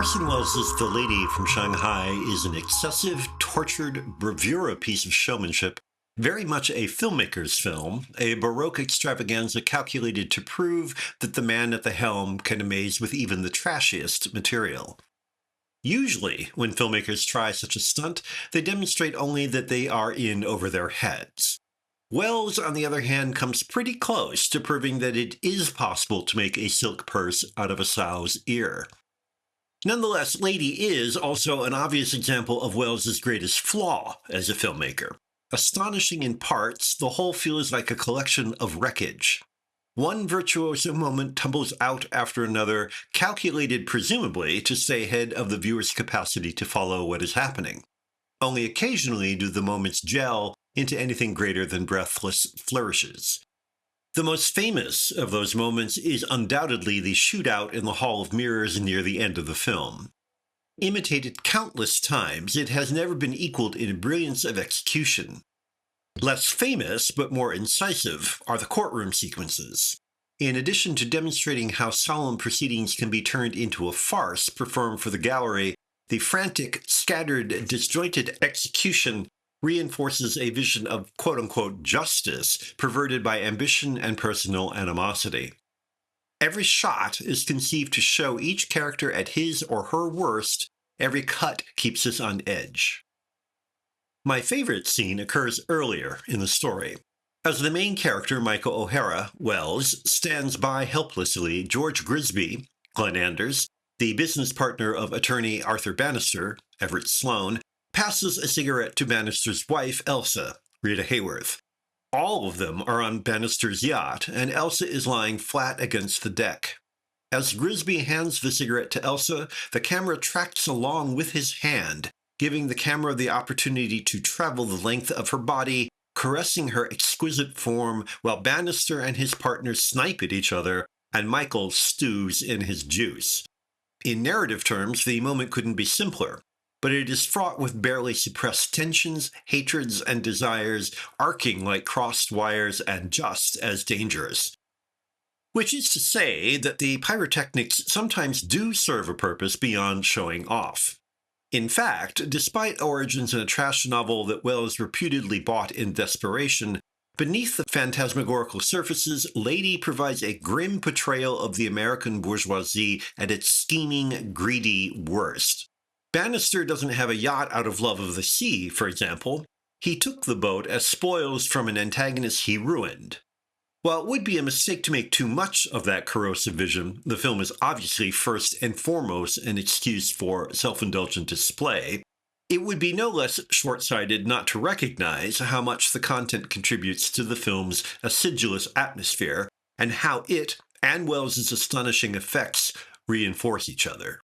Orson Welles' The Lady from Shanghai is an excessive, tortured, bravura piece of showmanship, very much a filmmaker's film, a Baroque extravaganza calculated to prove that the man at the helm can amaze with even the trashiest material. Usually, when filmmakers try such a stunt, they demonstrate only that they are in over their heads. Wells, on the other hand, comes pretty close to proving that it is possible to make a silk purse out of a sow's ear. Nonetheless, Lady is also an obvious example of Welles's greatest flaw as a filmmaker. Astonishing in parts, the whole feels like a collection of wreckage. One virtuoso moment tumbles out after another, calculated presumably to stay ahead of the viewer's capacity to follow what is happening. Only occasionally do the moments gel into anything greater than breathless flourishes. The most famous of those moments is undoubtedly the shootout in the Hall of Mirrors near the end of the film. Imitated countless times, it has never been equaled in brilliance of execution. Less famous, but more incisive, are the courtroom sequences. In addition to demonstrating how solemn proceedings can be turned into a farce performed for the gallery, the frantic, scattered, disjointed execution reinforces a vision of quote-unquote justice perverted by ambition and personal animosity. Every shot is conceived to show each character at his or her worst. Every cut keeps us on edge. My favorite scene occurs earlier in the story. As the main character, Michael O'Hara, Wells, stands by helplessly, George Grisby, Glenn Anders, the business partner of attorney Arthur Bannister, Everett Sloane, passes a cigarette to Bannister's wife, Elsa, Rita Hayworth. All of them are on Bannister's yacht, and Elsa is lying flat against the deck. As Grisby hands the cigarette to Elsa, the camera tracks along with his hand, giving the camera the opportunity to travel the length of her body, caressing her exquisite form, while Bannister and his partner snipe at each other, and Michael stews in his juice. In narrative terms, the moment couldn't be simpler, but it is fraught with barely suppressed tensions, hatreds, and desires, arcing like crossed wires and just as dangerous. Which is to say that the pyrotechnics sometimes do serve a purpose beyond showing off. In fact, despite origins in a trash novel that Wells reputedly bought in desperation, beneath the phantasmagorical surfaces, Lady provides a grim portrayal of the American bourgeoisie at its scheming, greedy worst. Bannister doesn't have a yacht out of love of the sea, for example. He took the boat as spoils from an antagonist he ruined. While it would be a mistake to make too much of that corrosive vision, the film is obviously first and foremost an excuse for self-indulgent display, it would be no less short-sighted not to recognize how much the content contributes to the film's acidulous atmosphere, and how it and Wells's astonishing effects reinforce each other.